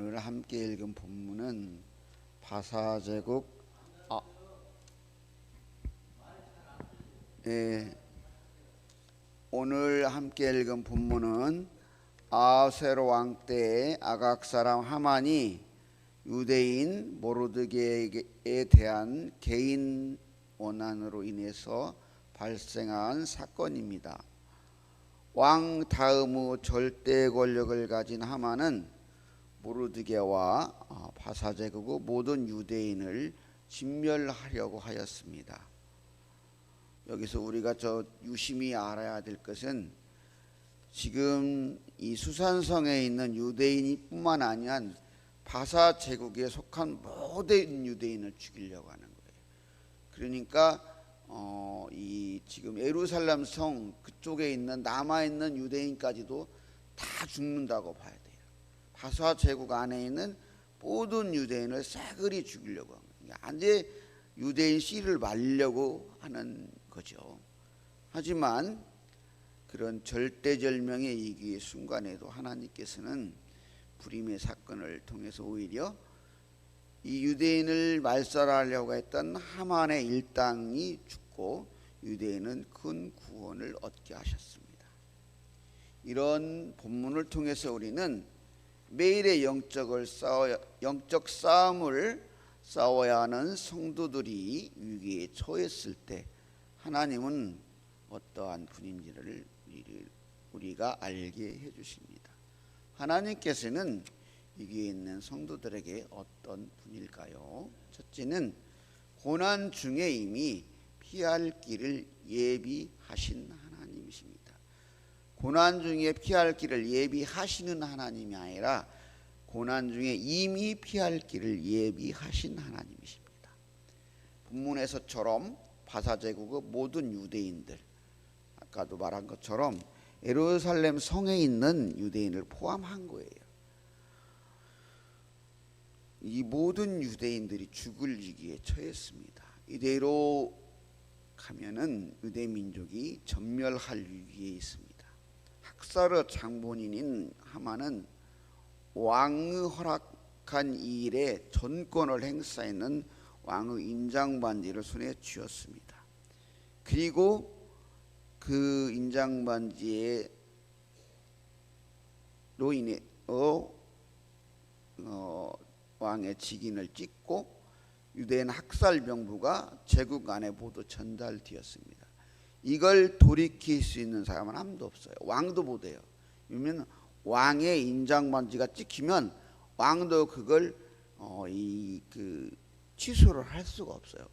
오늘 함께 읽은 본문은 바사제국 오늘 함께 읽은 본문은 아하수에로 왕 때에 아각 사람 하만이 유대인 모르드게에 대한 개인 원한으로 인해서 발생한 사건입니다. 왕 다음의 절대 권력을 가진 하만은 모르드게와 바사제국의 모든 유대인을 진멸하려고 하였습니다. 여기서 우리가 유심히 알아야 될 것은 지금 이 수산성에 있는 유대인뿐만 아니라 바사제국에 속한 모든 유대인을 죽이려고 하는 거예요. 그러니까 이 지금 예루살렘 성 그쪽에 있는 남아 있는 유대인까지도 다 죽는다고 봐야 돼요. 바사제국 안에 있는 모든 유대인을 싸그리 죽이려고 하는 거예요. 이제 유대인 씨를 말려고 하는 거죠. 하지만 그런 절대절명의 위기의 순간에도 하나님께서는 불임의 사건을 통해서 오히려 이 유대인을 말살하려고 했던 하만의 일당이 죽고 유대인은 큰 구원을 얻게 하셨습니다. 이런 본문을 통해서 우리는 매일의 영적 싸움을 싸워야 하는 성도들이 위기에 처했을 때 하나님은 어떠한 분인지를 우리가 알게 해주십니다. 하나님께서는 위기에 있는 성도들에게 어떤 분일까요? 첫째는 고난 중에 이미 피할 길을 예비하신 하나님이십니다. 고난 중에 피할 길을 예비하시는 하나님이 아니라 고난 중에 이미 피할 길을 예비하신 하나님이십니다. 본문에서처럼 바사제국의 모든 유대인들, 아까도 말한 것처럼 예루살렘 성에 있는 유대인을 포함한 거예요. 이 모든 유대인들이 죽을 위기에 처했습니다. 이대로 가면은 유대 민족이 전멸할 위기에 있습니다. 학살의 장본인인 하만은 왕의 허락한 이 일에 전권을 행사하는 왕의 인장반지를 손에 쥐었습니다. 그리고 그 인장반지로 인해 왕의 직인을 찍고 유대인 학살병부가 제국 안에 모두 전달되었습니다. 이걸 돌이킬 수 있는 사람은 아무도 없어요. 왕도 못해요. 왜냐하면 왕의 인장반지가 찍히면 왕도 그걸 취소를 할 수가 없어요.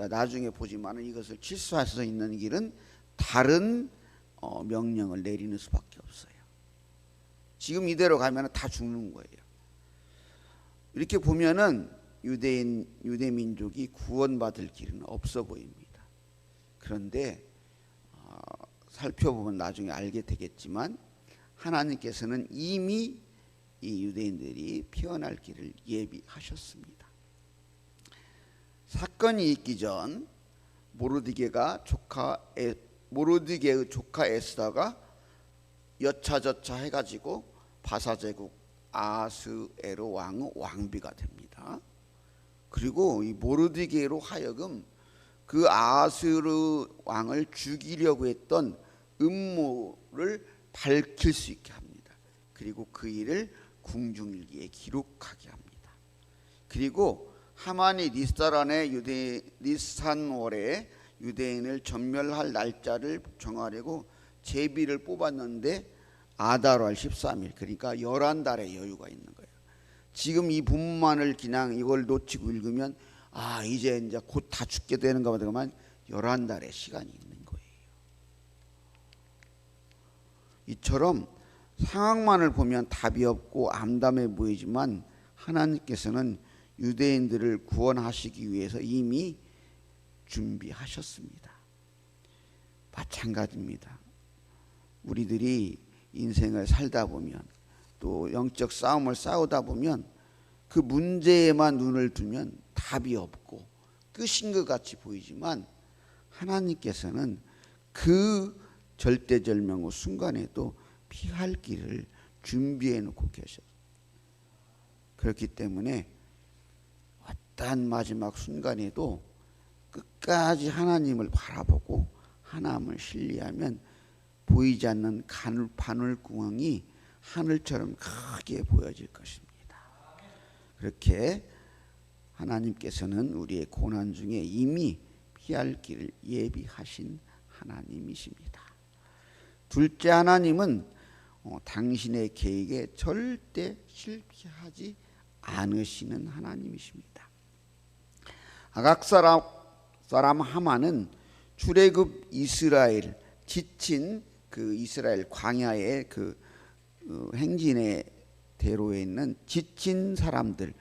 나중에 보지만 이것을 취소할 수 있는 길은 다른 명령을 내리는 수밖에 없어요. 지금 이대로 가면 다 죽는 거예요. 이렇게 보면은 유대 민족이 구원받을 길은 없어 보입니다. 그런데 살펴보면 나중에 알게 되겠지만 하나님께서는 이미 이 유대인들이 피어날 길을 예비하셨습니다. 사건이 있기 전 모르드게의 조카 에스더가 여차저차 해가지고 바사제국 아하수에로 왕의 왕비가 됩니다. 그리고 이 모르드게로 하여금 그 아하수에로 왕을 죽이려고 했던 음모를 밝힐 수 있게 합니다. 그리고 그 일을 궁중일기에 기록하게 합니다. 그리고 하만이 니산월에 유대인을 전멸할 날짜를 정하려고 제비를 뽑았는데 아달월 13일, 그러니까 11달의 여유가 있는 거예요. 지금 이 본문만을 그냥 이걸 놓치고 읽으면 이제 곧 다 죽게 되는가 보다만 11달의 시간이 있는 거예요. 이처럼 상황만을 보면 답이 없고 암담해 보이지만 하나님께서는 유대인들을 구원하시기 위해서 이미 준비하셨습니다. 마찬가지입니다. 우리들이 인생을 살다 보면 또 영적 싸움을 싸우다 보면 그 문제에만 눈을 두면 답이 없고 끝인 것 같이 보이지만 하나님께서는 그 절대절명의 순간에도 피할 길을 준비해 놓고 그렇기 때문에 어떠한 마지막 순간에도 끝까지 하나님을 바라보고 하나님을 신뢰하면 보이지 않는 바늘구멍이 하늘처럼 크게 보여질 것입니다. 그렇게 하나님께서는 우리의 고난 중에 이미 피할 길을 예비하신 하나님이십니다. 둘째, 하나님은 당신의 계획에 절대 실패하지 않으시는 하나님이십니다. 아각 사람 하만은 출애굽 이스라엘 지친 그 이스라엘 광야의 그 행진의 대로에 있는 지친 사람들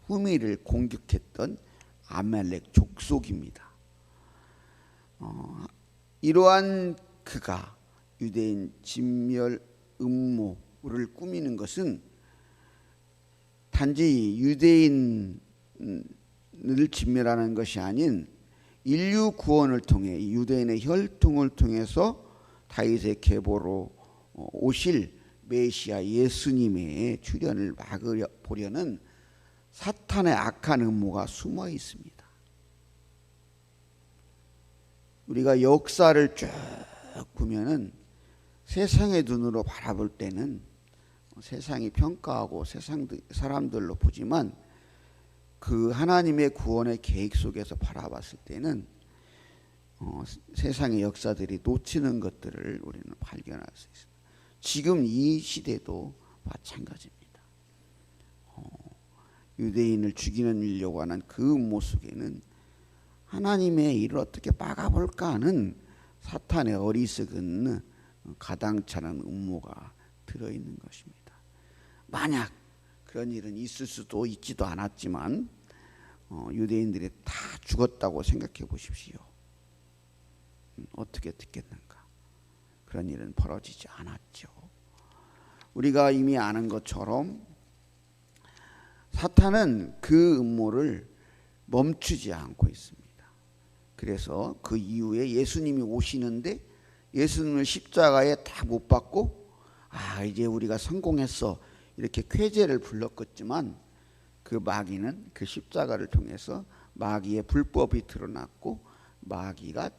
후미를 공격했던 아말렉 족속입니다. 이러한 그가 유대인 진멸 음모를 꾸미는 것은 단지 유대인을 진멸하는 것이 아닌 인류 구원을 통해 유대인의 혈통을 통해서 다윗의 계보로 오실 메시아 예수님의 출현을 막으려는 사탄의 악한 음모가 숨어 있습니다. 우리가 역사를 쭉 보면은 세상의 눈으로 바라볼 때는 세상이 평가하고 세상 사람들로 보지만 그 하나님의 구원의 계획 속에서 바라봤을 때는 세상의 역사들이 놓치는 것들을 우리는 발견할 수 있습니다. 지금 이 시대도 마찬가지입니다. 유대인을 죽이는 일려고 하는 그 음모 속에는 하나님의 일을 어떻게 막아볼까 하는 사탄의 어리석은 가당찮은 음모가 들어있는 것입니다. 만약 그런 일은 있을 수도 있지도 않았지만 유대인들이 다 죽었다고 생각해 보십시오. 어떻게 듣겠는가? 그런 일은 벌어지지 않았죠. 우리가 이미 아는 것처럼 사탄은 그 음모를 멈추지 않고 있습니다. 그래서 그 이후에 예수님이 오시는데 예수님을 십자가에 다 못 박고 이제 우리가 성공했어 이렇게 쾌재를 불렀겠지만 그 마귀는 그 십자가를 통해서 마귀의 불법이 드러났고 마귀가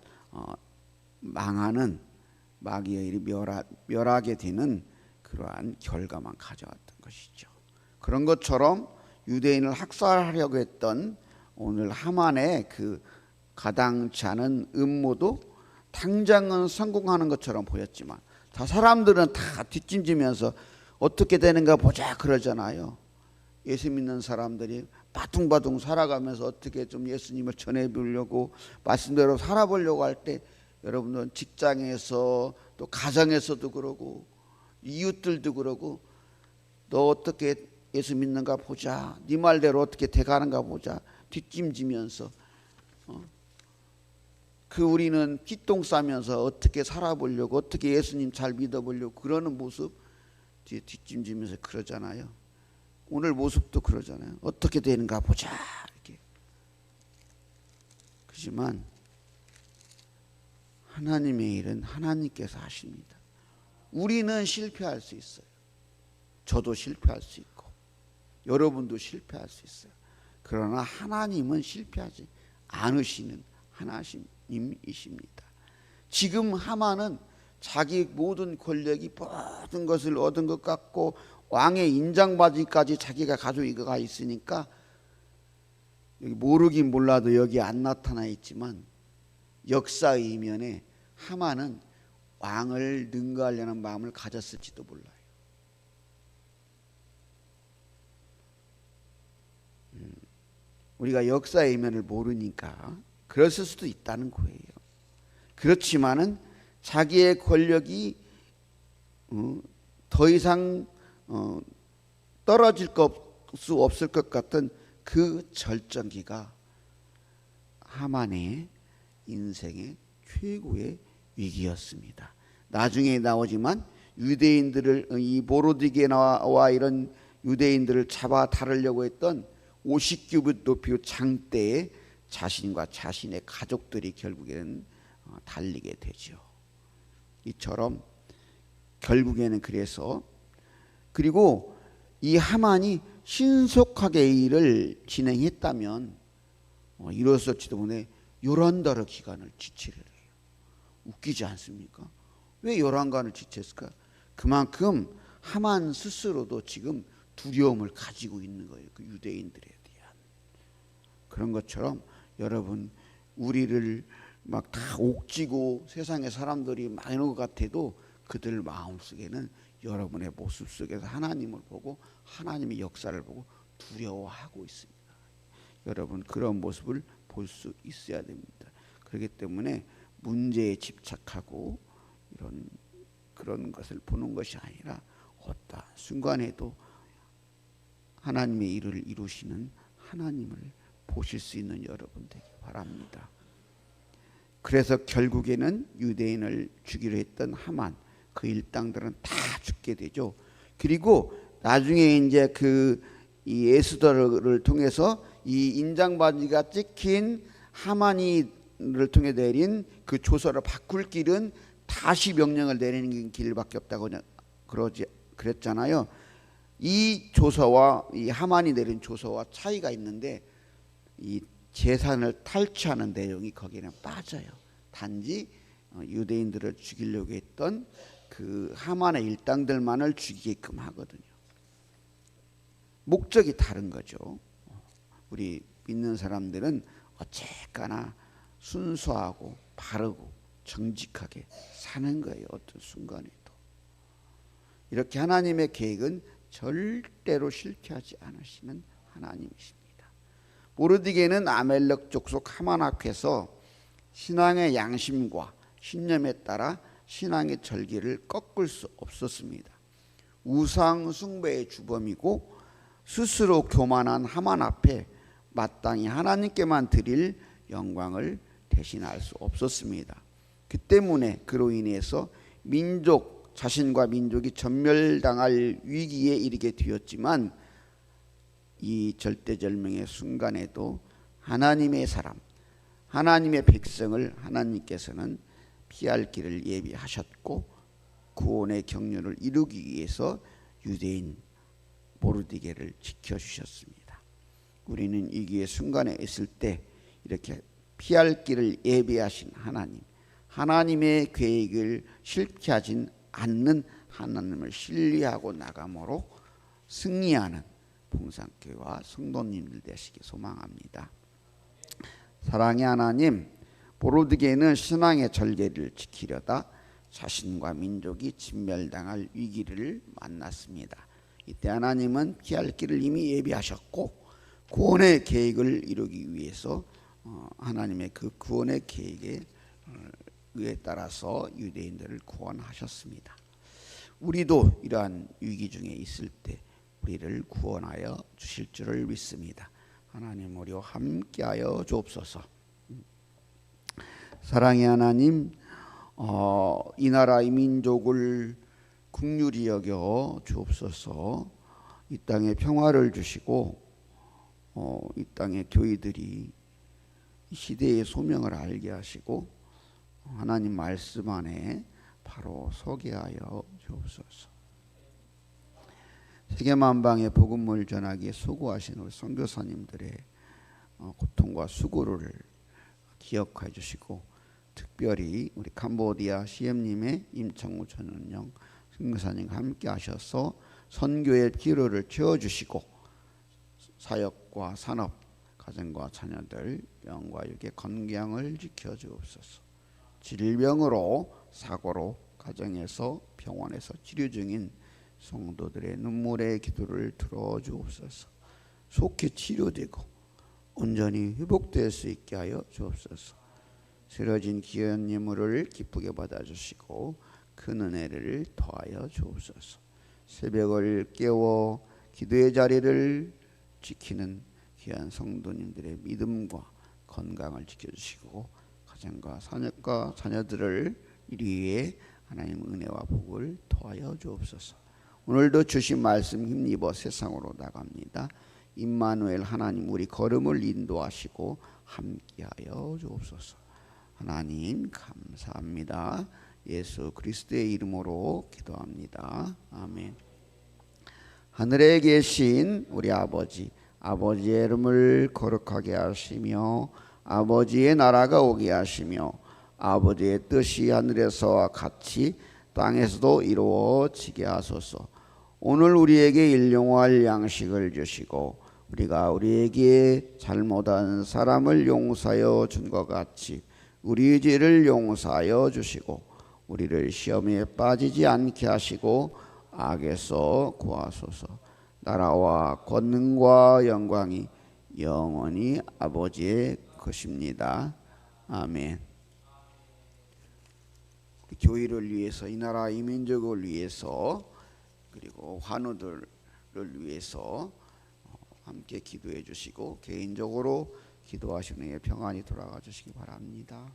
망하는 마귀의 일이 멸하게 되는 그러한 결과만 가져왔던 것이죠. 그런 것처럼 유대인을 학살하려고 했던 오늘 하만의 그 가당치 않은 음모도 당장은 성공하는 것처럼 보였지만 다 사람들은 다 뒷짐지면서 어떻게 되는가 보자 그러잖아요. 예수 믿는 사람들이 바둥바둥 살아가면서 어떻게 좀 예수님을 전해보려고 말씀대로 살아보려고 할 때 여러분들은 직장에서 또 가정에서도 그러고 이웃들도 그러고 너 어떻게 예수 믿는가 보자, 네 말대로 어떻게 돼가는가 보자 뒷짐지면서 우리는 뒷동 싸면서 어떻게 살아보려고 어떻게 예수님 잘 믿어보려고 그러는 모습 뒤에 뒷짐지면서 그러잖아요. 오늘 모습도 그러잖아요. 어떻게 되는가 보자 이렇게. 그렇지만 하나님의 일은 하나님께서 하십니다. 우리는 실패할 수 있어요. 저도 실패할 수 있고 여러분도 실패할 수 있어요. 그러나 하나님은 실패하지 않으시는 하나님이십니다. 지금 하만은 자기 모든 권력이 모든 것을 얻은 것 같고 왕의 인장받기까지 자기가 가지고 있으니까 여기 모르긴 몰라도 여기 안 나타나 있지만 역사의 이면에 하만은 왕을 능가하려는 마음을 가졌을지도 몰라요. 우리가 역사의 이면을 모르니까 그랬을 수도 있다는 거예요. 그렇지만은 자기의 권력이 더 이상 떨어질 수 없을 것 같은 그 절정기가 하만의 인생의 최고의 위기였습니다. 나중에 나오지만 유대인들을 이 모로디게나와 이런 유대인들을 잡아 다루려고 했던 50규빗 높이 장대에 자신과 자신의 가족들이 결국에는 달리게 되죠. 이처럼 결국에는 그래서 그리고 이 하만이 신속하게 일을 진행했다면 이뤘을지도 모르네 11달의 기간을 지체를 해요. 웃기지 않습니까? 왜 11달을 지체했을까? 그만큼 하만 스스로도 지금 두려움을 가지고 있는 거예요. 그 유대인들에 대한. 그런 것처럼 여러분 우리를 막 다 옥지고 세상의 사람들이 많은 것 같아도 그들 마음속에는 여러분의 모습 속에서 하나님을 보고 하나님의 역사를 보고 두려워하고 있습니다. 여러분 그런 모습을 볼 수 있어야 됩니다. 그렇기 때문에 문제에 집착하고 그런 것을 보는 것이 아니라 어떠한 순간에도 하나님의 일을 이루시는 하나님을 보실 수 있는 여러분 되기 바랍니다. 그래서 결국에는 유대인을 죽이려 했던 하만 그 일당들은 다 죽게 되죠. 그리고 나중에 이제 이 에스더를 통해서 이 인장바지가 찍힌 하만이를 통해 내린 그 조서를 바꿀 길은 다시 명령을 내리는 길밖에 없다고 그랬잖아요. 이 조서와 이 하만이 내린 조서와 차이가 있는데 이 재산을 탈취하는 내용이 거기에는 빠져요. 단지 유대인들을 죽이려고 했던 그 하만의 일당들만을 죽이게끔 하거든요. 목적이 다른 거죠. 우리 믿는 사람들은 어쨌거나 순수하고 바르고 정직하게 사는 거예요. 어떤 순간에도. 이렇게 하나님의 계획은 절대로 실패하지 않으시는 하나님이십니다. 모르드게는 아멜렉 족속 하만 앞에서 신앙의 양심과 신념에 따라 신앙의 절기를 꺾을 수 없었습니다. 우상 숭배의 주범이고 스스로 교만한 하만 앞에 마땅히 하나님께만 드릴 영광을 대신할 수 없었습니다. 그 때문에 그로 인해서 자신과 민족이 전멸당할 위기에 이르게 되었지만 이 절대절명의 순간에도 하나님의 사람, 하나님의 백성을 하나님께서는 피할 길을 예비하셨고 구원의 경륜을 이루기 위해서 유대인 모르드게를 지켜주셨습니다. 우리는 이 기회 순간에 있을 때 이렇게 피할 길을 예비하신 하나님, 하나님의 계획을 실패하지 않는 하나님을 신뢰하고 나감으로 승리하는 봉산교회와 성도님들 되시기 소망합니다. 사랑의 하나님, 모르드게는 신앙의 절개를 지키려다 자신과 민족이 진멸당할 위기를 만났습니다. 이때 하나님은 피할 길을 이미 예비하셨고 구원의 계획을 이루기 위해서 하나님의 그 구원의 계획에 따라서 유대인들을 구원하셨습니다. 우리도 이러한 위기 중에 있을 때 우리를 구원하여 주실 줄을 믿습니다. 하나님 우리와 함께하여 주옵소서. 사랑의 하나님, 이 나라 이 민족을 긍휼히 여겨 주옵소서. 이 땅에 평화를 주시고 이 땅의 교회들이 시대의 소명을 알게 하시고 하나님 말씀 안에 바로 서게 하여 주옵소서. 세계만방에 복음을 전하기에 수고하신 우리 선교사님들의 고통과 수고를 기억해 주시고 특별히 우리 캄보디아 CM님의 임창우 전은영 선교사님과 함께 하셔서 선교의 기로를 채워주시고 사역과 산업, 가정과 자녀들 영과 육의 건강을 지켜주옵소서. 질병으로 사고로 가정에서 병원에서 치료 중인 성도들의 눈물의 기도를 들어주옵소서. 속히 치료되고 온전히 회복될 수 있게 하여 주옵소서. 쓰러진 귀한 예물을 기쁘게 받아주시고 큰 은혜를 더하여 주옵소서. 새벽을 깨워 기도의 자리를 지키는 귀한 성도님들의 믿음과 건강을 지켜주시고 가정과 사역과 자녀들을 이리에 하나님 은혜와 복을 더하여 주옵소서. 오늘도 주신 말씀 힘입어 세상으로 나갑니다. 임마누엘 하나님 우리 걸음을 인도하시고 함께하여 주옵소서. 하나님 감사합니다. 예수 그리스도의 이름으로 기도합니다. 아멘. 하늘에 계신 우리 아버지, 아버지의 이름을 거룩하게 하시며 아버지의 나라가 오게 하시며 아버지의 뜻이 하늘에서와 같이 땅에서도 이루어지게 하소서. 오늘 우리에게 일용할 양식을 주시고 우리가 우리에게 잘못한 사람을 용서하여 준 것 같이 우리 죄를 용서하여 주시고 우리를 시험에 빠지지 않게 하시고 악에서 구하소서. 나라와 권능과 영광이 영원히 아버지의 것입니다. 아멘. 교회를 위해서, 이 나라 이 민족을 위해서, 그리고 환우들을 위해서 함께 기도해 주시고 개인적으로 기도하시는 후에 평안히 돌아가 주시기 바랍니다.